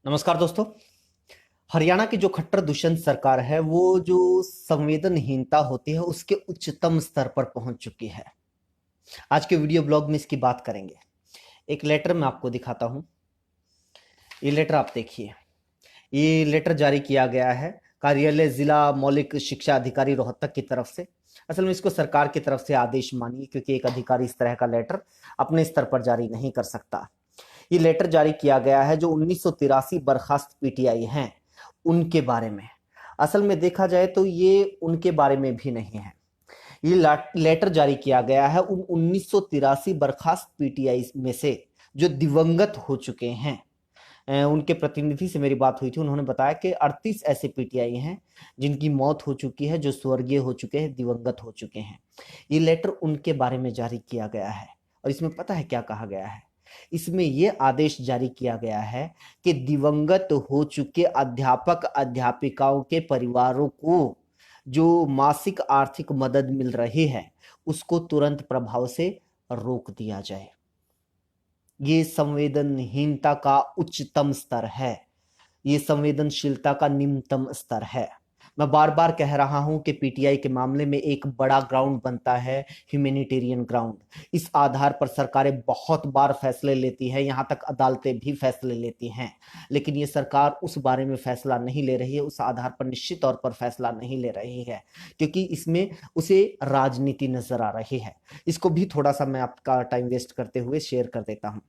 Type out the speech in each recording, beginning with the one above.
नमस्कार दोस्तों। हरियाणा की जो खट्टर दुष्यंत सरकार है वो जो संवेदनहीनता होती है उसके उच्चतम स्तर पर पहुंच चुकी है। आज के वीडियो ब्लॉग में इसकी बात करेंगे। एक लेटर मैं आपको दिखाता हूं। ये लेटर आप देखिए। ये लेटर जारी किया गया है कार्यालय जिला मौलिक शिक्षा अधिकारी रोहतक की तरफ से। असल में इसको सरकार की तरफ से आदेश मानिए, क्योंकि एक अधिकारी इस तरह का लेटर अपने स्तर पर जारी नहीं कर सकता। ये लेटर जारी किया गया है जो 1983 बर्खास्त पीटीआई हैं उनके बारे में। असल में देखा जाए तो ये उनके बारे में भी नहीं है। ये लेटर जारी किया गया है उन 1983 बर्खास्त पीटीआई में से जो दिवंगत हो चुके हैं। उनके प्रतिनिधि से मेरी बात हुई थी, उन्होंने बताया कि 38 ऐसे पीटीआई हैं जिनकी मौत हो चुकी है, जो स्वर्गीय हो चुके हैं, दिवंगत हो चुके हैं। ये लेटर उनके बारे में जारी किया गया है और इसमें पता है क्या कहा गया है? इसमें यह आदेश जारी किया गया है कि दिवंगत हो चुके अध्यापक अध्यापिकाओं के परिवारों को जो मासिक आर्थिक मदद मिल रही है उसको तुरंत प्रभाव से रोक दिया जाए। ये संवेदनहीनता का उच्चतम स्तर है। ये संवेदनशीलता का निम्नतम स्तर है। मैं बार बार कह रहा हूं कि पीटीआई के मामले में एक बड़ा ग्राउंड बनता है, ह्यूमैनिटेरियन ग्राउंड। इस आधार पर सरकारें बहुत बार फैसले लेती है, यहां तक अदालतें भी फैसले लेती हैं, लेकिन ये सरकार उस बारे में फैसला नहीं ले रही है। उस आधार पर निश्चित तौर पर फैसला नहीं ले रही है, क्योंकि इसमें उसे राजनीति नजर आ रही है। इसको भी थोड़ा सा मैं आपका टाइम वेस्ट करते हुए शेयर कर देता हूं।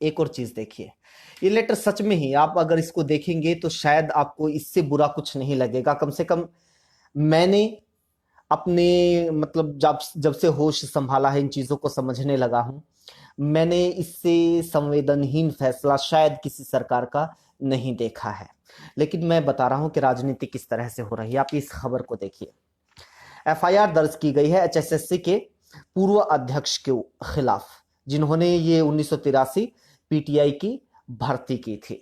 एक और चीज देखिए, ये लेटर सच में ही आप अगर इसको देखेंगे तो शायद आपको इससे बुरा कुछ नहीं लगेगा। कम से कम मैंने अपने मतलब जब जब से होश संभाला है, इन चीजों को समझने लगा हूं, मैंने इससे संवेदनहीन फैसला शायद किसी सरकार का नहीं देखा है। लेकिन मैं बता रहा हूं कि राजनीति किस तरह से हो रही है। आप इस खबर को देखिए। एफआईआर दर्ज की गई है एचएसएससी के पूर्व अध्यक्ष के खिलाफ, जिन्होंने ये 1983 पीटीआई की भर्ती की थी।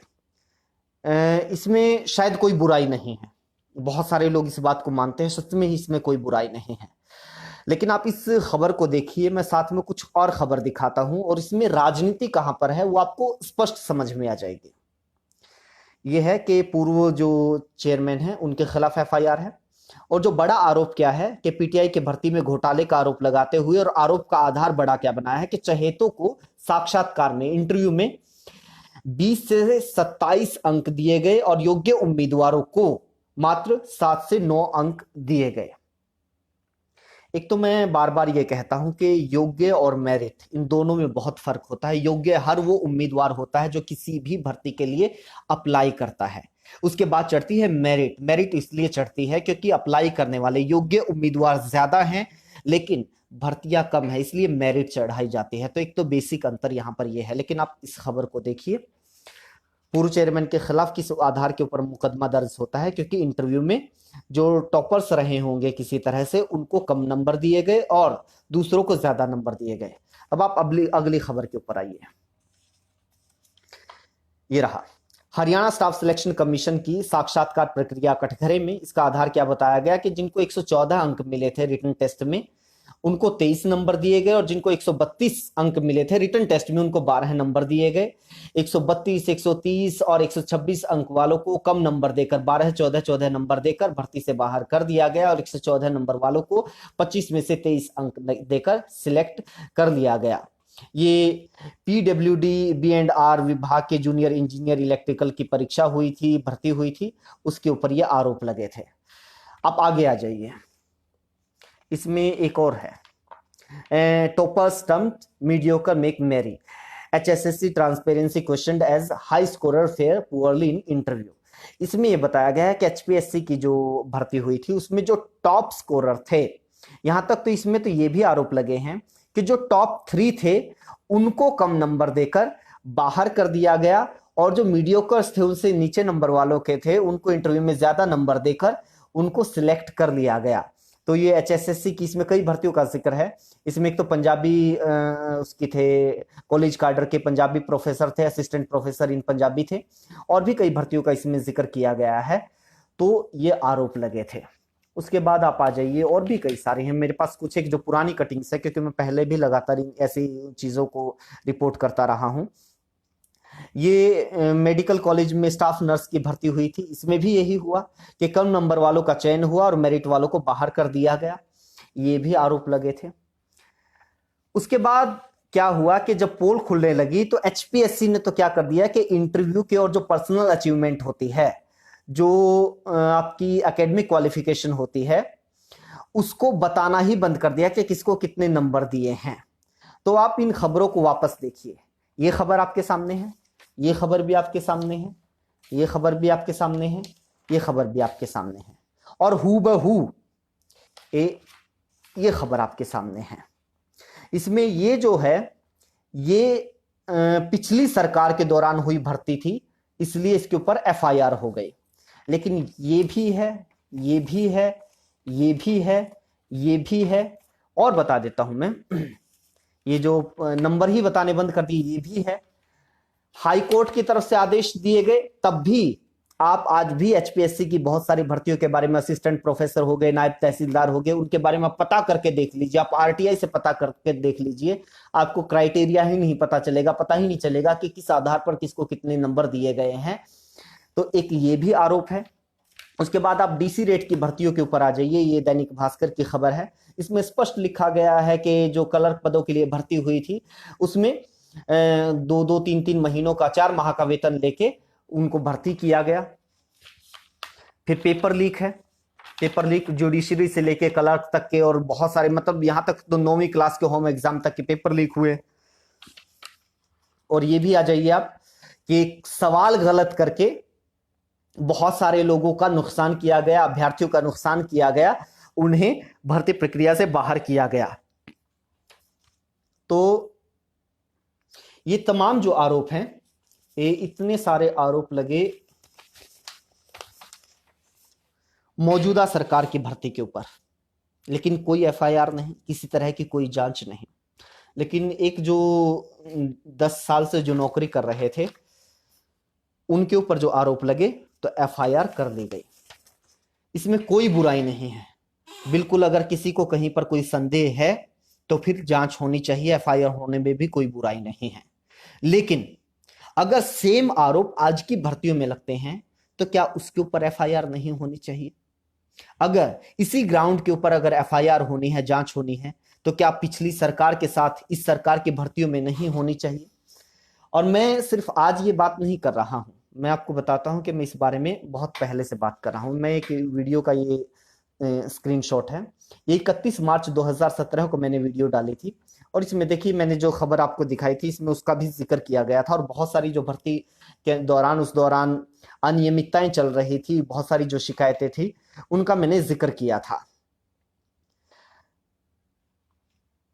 इसमें शायद कोई बुराई नहीं है। बहुत सारे लोग इस बात को मानते हैं, सच में ही इसमें कोई बुराई नहीं है। लेकिन आप इस खबर को देखिए, मैं साथ में कुछ और खबर दिखाता हूं और इसमें राजनीति कहां पर है वो आपको स्पष्ट समझ में आ जाएगी। ये है कि पूर्व जो चेयरमैन है उनके खिलाफ एफआईआर है। और जो बड़ा आरोप क्या है कि पीटीआई के भर्ती में घोटाले का आरोप लगाते हुए, और आरोप का आधार बड़ा क्या बनाया है कि चहेतों को साक्षात्कार में, इंटरव्यू में 20 से 27 अंक दिए गए और योग्य उम्मीदवारों को मात्र 7 से 9 अंक दिए गए। एक तो मैं बार बार ये कहता हूं कि योग्य और मेरिट, इन दोनों में बहुत फर्क होता है। योग्य हर वो उम्मीदवार होता है जो किसी भी भर्ती के लिए अप्लाई करता है। उसके बाद चढ़ती है मेरिट। मेरिट इसलिए चढ़ती है क्योंकि अप्लाई करने वाले योग्य उम्मीदवार ज्यादा हैं लेकिन भर्तियां कम है, इसलिए मेरिट चढ़ाई जाती है। तो एक तो बेसिक अंतर यहां पर यह है। लेकिन आप इस खबर को देखिए, पूर्व चेयरमैन के खिलाफ किस आधार के ऊपर मुकदमा दर्ज होता है? क्योंकि इंटरव्यू में जो टॉपर्स रहे होंगे किसी तरह से, उनको कम नंबर दिए गए और दूसरों को ज्यादा नंबर दिए गए। अब आप अगली अगली खबर के ऊपर आइए। ये रहा हरियाणा स्टाफ सिलेक्शन कमीशन की साक्षात्कार प्रक्रिया कटघरे में। इसका आधार क्या बताया गया कि जिनको 114 अंक मिले थे रिटन टेस्ट में उनको 23 नंबर दिए गए, और जिनको 132 अंक मिले थे रिटन टेस्ट में उनको 12 नंबर दिए गए। 132, 130 और 126 अंक वालों को कम नंबर देकर 12, 14, 14 नंबर देकर भर्ती से बाहर कर दिया गया, और 114 नंबर वालों को 25 में से 23 अंक देकर सिलेक्ट कर लिया गया। ये पीडब्ल्यूडी बी&आर विभाग के जूनियर इंजीनियर इलेक्ट्रिकल की परीक्षा हुई थी, भर्ती हुई थी, उसके ऊपर ये आरोप लगे थे। आप आगे आ जाइए। इसमें एक और है, topper stumped mediocre make merry, HSSC transparency question as high scorer fare poorly in interview. इसमें यह बताया गया है कि एचपीएससी की जो भर्ती हुई थी उसमें जो टॉप स्कोरर थे, यहां तक तो इसमें तो ये भी आरोप लगे हैं कि जो टॉप 3 थे उनको कम नंबर देकर बाहर कर दिया गया, और जो मीडियोकर्स थे, उनसे नीचे नंबर वालों के थे, उनको इंटरव्यू में ज्यादा नंबर देकर उनको सिलेक्ट कर लिया गया। तो ये एचएसएससी की इसमें कई भर्तियों का जिक्र है। इसमें एक तो पंजाबी उसकी थे, कॉलेज काडर के पंजाबी प्रोफेसर थे, असिस्टेंट प्रोफेसर इन पंजाबी थे, और भी कई भर्तियों का इसमें जिक्र किया गया है। तो ये आरोप लगे थे। उसके बाद आप आ जाइए, और भी कई सारे हैं मेरे पास। कुछ एक जो पुरानी कटिंग्स है, क्योंकि मैं पहले भी लगातार ऐसी चीजों को रिपोर्ट करता रहा हूं। ये मेडिकल कॉलेज में स्टाफ नर्स की भर्ती हुई थी, इसमें भी यही हुआ कि कम नंबर वालों का चयन हुआ और मेरिट वालों को बाहर कर दिया गया। ये भी आरोप लगे थे। उसके बाद क्या हुआ कि जब पोल खुलने लगी तो एचपीएससी ने तो क्या कर दिया कि इंटरव्यू के और जो पर्सनल अचीवमेंट होती है, जो आपकी एकेडमिक क्वालिफिकेशन होती है, उसको बताना ही बंद कर दिया कि किसको कितने नंबर दिए हैं। तो आप इन खबरों को वापस देखिए। ये खबर आपके सामने है, ये खबर भी आपके सामने है, ये खबर भी आपके सामने है, ये खबर भी आपके सामने है, और हूबहू ये खबर आपके सामने है। इसमें ये जो है ये पिछली सरकार के दौरान हुई भर्ती थी, इसलिए इसके ऊपर एफआईआर हो गई। लेकिन ये भी है, ये भी है, ये भी है, ये भी है, और बता देता हूं मैं, ये जो नंबर ही बताने बंद कर दिए ये भी है। हाई कोर्ट की तरफ से आदेश दिए गए, तब भी आप आज भी एचपीएससी की बहुत सारी भर्तियों के बारे में, असिस्टेंट प्रोफेसर हो गए, नायब तहसीलदार हो गए, उनके बारे में पता करके देख लीजिए। आप आरटीआई से पता करके देख लीजिए, आपको क्राइटेरिया ही नहीं पता चलेगा, पता ही नहीं चलेगा कि किस आधार पर किसको कितने नंबर दिए गए हैं। तो एक ये भी आरोप है। उसके बाद आप डीसी रेट की भर्तियों के ऊपर आ जाइए। ये दैनिक भास्कर की खबर है, इसमें स्पष्ट लिखा गया है कि जो क्लर्क पदों के लिए भर्ती हुई थी उसमें 2-2, 3-3 महीनों का, 4 माह का वेतन लेके उनको भर्ती किया गया। फिर पेपर लीक है, पेपर लीक जुडिशरी से लेके क्लर्क तक के, और बहुत सारे, मतलब यहां तक तो 9वीं क्लास के होम एग्जाम तक के पेपर लीक हुए। और ये भी आ जाइए आप कि सवाल गलत करके बहुत सारे लोगों का नुकसान किया गया, अभ्यर्थियों का नुकसान किया गया, उन्हें भर्ती प्रक्रिया से बाहर किया गया। तो ये तमाम जो आरोप हैं, ये इतने सारे आरोप लगे मौजूदा सरकार की भर्ती के ऊपर, लेकिन कोई एफआईआर नहीं, किसी तरह की कोई जांच नहीं। लेकिन एक जो 10 साल से जो नौकरी कर रहे थे उनके ऊपर जो आरोप लगे तो एफआईआर कर दी गई। इसमें कोई बुराई नहीं है, बिल्कुल। अगर किसी को कहीं पर कोई संदेह है तो फिर जांच होनी चाहिए, एफआईआर होने में भी कोई बुराई नहीं है। लेकिन अगर सेम आरोप आज की भर्तियों में लगते हैं तो क्या उसके ऊपर एफआईआर नहीं होनी चाहिए? अगर इसी ग्राउंड के ऊपर अगर एफआईआर होनी है, जांच होनी है, तो क्या पिछली सरकार के साथ इस सरकार की भर्तियों में नहीं होनी चाहिए? और मैं सिर्फ आज ये बात नहीं कर रहा हूं, मैं आपको बताता हूं कि मैं इस बारे में बहुत पहले से बात कर रहा हूं। मैं एक वीडियो का ये स्क्रीनशॉट है, ये 31 मार्च 2017 को मैंने वीडियो डाली थी, और इसमें देखिए मैंने जो खबर आपको दिखाई थी इसमें उसका भी जिक्र किया गया था। और बहुत सारी जो भर्ती के दौरान, उस दौरान अनियमितताएं चल रही थी, बहुत सारी जो शिकायतें थी उनका मैंने जिक्र किया था।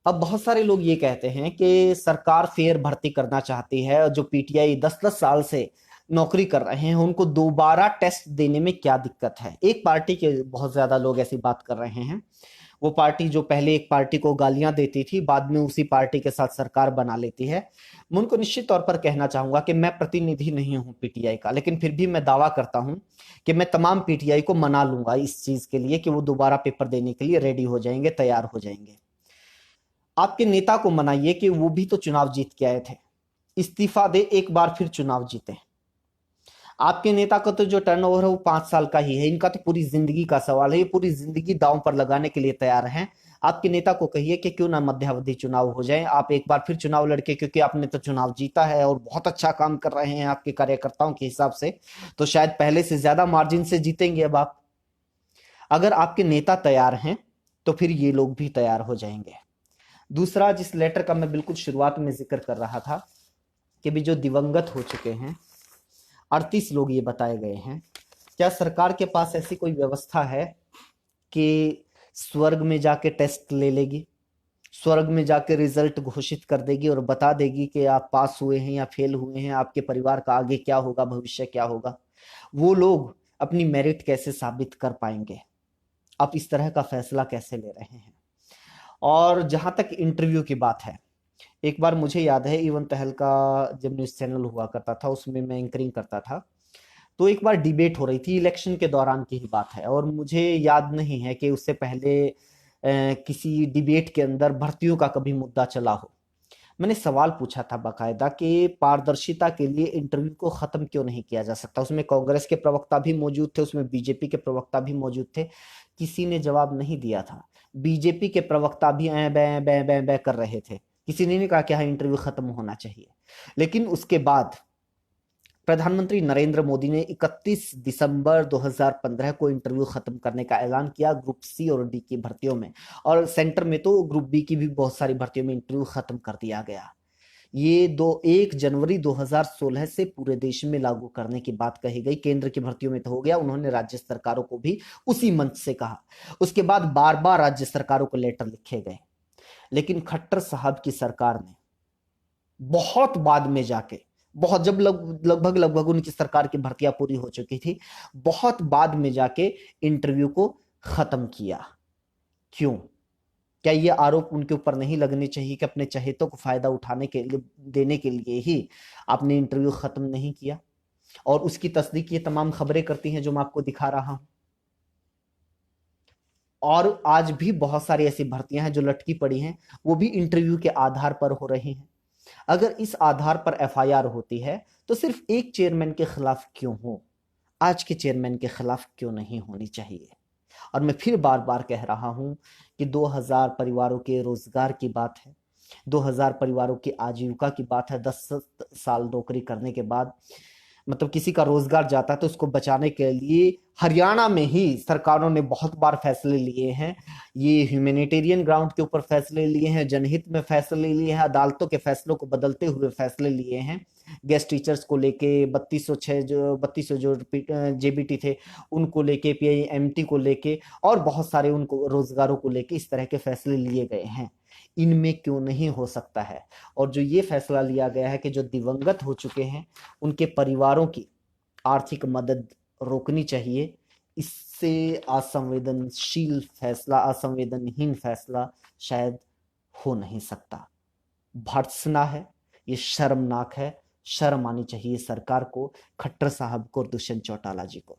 अब बहुत सारे लोग ये कहते हैं कि सरकार फेयर भर्ती करना चाहती है, और जो पीटीआई 10-10 साल से नौकरी कर रहे हैं उनको दोबारा टेस्ट देने में क्या दिक्कत है। एक पार्टी के बहुत ज्यादा लोग ऐसी बात कर रहे हैं, वो पार्टी जो पहले एक पार्टी को गालियां देती थी, बाद में उसी पार्टी के साथ सरकार बना लेती है। मैं उनको निश्चित तौर पर कहना चाहूंगा कि मैं प्रतिनिधि नहीं हूं पीटीआई का, लेकिन फिर भी मैं दावा करता हूं कि मैं तमाम पीटीआई को मना लूंगा इस चीज के लिए कि वो दोबारा पेपर देने के लिए रेडी हो जाएंगे, तैयार हो जाएंगे। आपके नेता को मनाइए कि वो भी तो चुनाव जीत के आए थे, इस्तीफा दे, एक बार फिर चुनाव जीते। आपके नेता का तो जो टर्नओवर है वो 5 साल का ही है, इनका तो पूरी जिंदगी का सवाल है, ये पूरी जिंदगी दांव पर लगाने के लिए तैयार हैं। आपके नेता को कहिए कि क्यों ना मध्यावधि चुनाव हो जाए, आप एक बार फिर चुनाव लड़के, क्योंकि आपने तो चुनाव जीता है और बहुत अच्छा काम कर रहे हैं आपके कार्यकर्ताओं के हिसाब से, तो शायद पहले से ज्यादा मार्जिन से जीतेंगे अब आप। अगर आपके नेता तैयार हैं तो फिर ये लोग भी तैयार हो जाएंगे। दूसरा, जिस लेटर का मैं बिल्कुल शुरुआत में जिक्र कर रहा था कि भी जो दिवंगत हो चुके हैं 38 लोग ये बताए गए हैं, क्या सरकार के पास ऐसी कोई व्यवस्था है कि स्वर्ग में जाके टेस्ट ले लेगी, स्वर्ग में जाके रिजल्ट घोषित कर देगी और बता देगी कि आप पास हुए हैं या फेल हुए हैं, आपके परिवार का आगे क्या होगा, भविष्य क्या होगा? वो लोग अपनी मेरिट कैसे साबित कर पाएंगे? आप इस तरह का फैसला कैसे ले रहे हैं? और जहां तक इंटरव्यू की बात है, एक बार मुझे याद है इवन तहल का जब न्यूज चैनल हुआ करता था उसमें मैं एंकरिंग करता था, तो एक बार डिबेट हो रही थी, इलेक्शन के दौरान की ही बात है, और मुझे याद नहीं है कि उससे पहले किसी डिबेट के अंदर भर्तियों का कभी मुद्दा चला हो। मैंने सवाल पूछा था बाकायदा कि पारदर्शिता के लिए इंटरव्यू को खत्म क्यों नहीं किया जा सकता। उसमें कांग्रेस के प्रवक्ता भी मौजूद थे, उसमें बीजेपी के प्रवक्ता भी मौजूद थे। किसी ने जवाब नहीं दिया था। बीजेपी के प्रवक्ता भी ऐ बै बै बै बै कर रहे थे। किसी ने नहीं कहा कि हाँ इंटरव्यू खत्म होना चाहिए। लेकिन उसके बाद प्रधानमंत्री नरेंद्र मोदी ने 31 दिसंबर 2015 को इंटरव्यू खत्म करने का ऐलान किया ग्रुप सी और डी की भर्तियों में, और सेंटर में तो ग्रुप बी की भी बहुत सारी भर्तियों में इंटरव्यू खत्म कर दिया गया। ये 1 जनवरी 2016 से पूरे देश में लागू करने की बात कही गई। केंद्र की भर्तियों में तो हो गया, उन्होंने राज्य सरकारों को भी उसी मंच से कहा। उसके बाद बार बार राज्य सरकारों को लेटर लिखे गए, लेकिन खट्टर साहब की सरकार ने बहुत बाद में जाके, बहुत जब लगभग लगभग उनकी सरकार की भर्तियां पूरी हो चुकी थी, बहुत बाद में जाके इंटरव्यू को खत्म किया। क्यों? क्या ये आरोप उनके ऊपर नहीं लगने चाहिए कि अपने चहेतों को फायदा उठाने के लिए, देने के लिए ही आपने इंटरव्यू खत्म नहीं किया? और उसकी तस्दीक ये तमाम खबरें करती हैं जो मैं आपको दिखा रहा हूं। और आज भी बहुत सारी ऐसी भर्तियां हैं जो लटकी पड़ी हैं, वो भी इंटरव्यू के आधार पर हो रही हैं। अगर इस आधार पर एफआईआर होती है तो सिर्फ एक चेयरमैन के खिलाफ क्यों हो, आज के चेयरमैन के खिलाफ क्यों नहीं होनी चाहिए? और मैं फिर बार बार कह रहा हूं कि 2000 परिवारों के रोजगार की बात है, 2000 परिवारों की आजीविका की बात है। 10 साल नौकरी करने के बाद मतलब किसी का रोजगार जाता है, तो उसको बचाने के लिए हरियाणा में ही सरकारों ने बहुत बार फैसले लिए हैं। ये ह्यूमैनिटेरियन ग्राउंड के ऊपर फैसले लिए हैं, जनहित में फैसले लिए हैं, अदालतों के फैसलों को बदलते हुए फैसले लिए हैं। गेस्ट टीचर्स को लेके 3206 जो 3200 जो जेबीटी थे उनको लेके, पीआईएमटी को लेके, और बहुत सारे उनको रोजगारों को लेके इस तरह के फैसले लिए गए हैं। इनमें क्यों नहीं हो सकता है? और जो ये फैसला लिया गया है कि जो दिवंगत हो चुके हैं उनके परिवारों की आर्थिक मदद रोकनी चाहिए, इससे असंवेदनशील फैसला, असंवेदनहीन फैसला शायद हो नहीं सकता। भर्त्सना है, ये शर्मनाक है। शर्म आनी चाहिए सरकार को, खट्टर साहब को और दुष्यंत चौटाला जी को।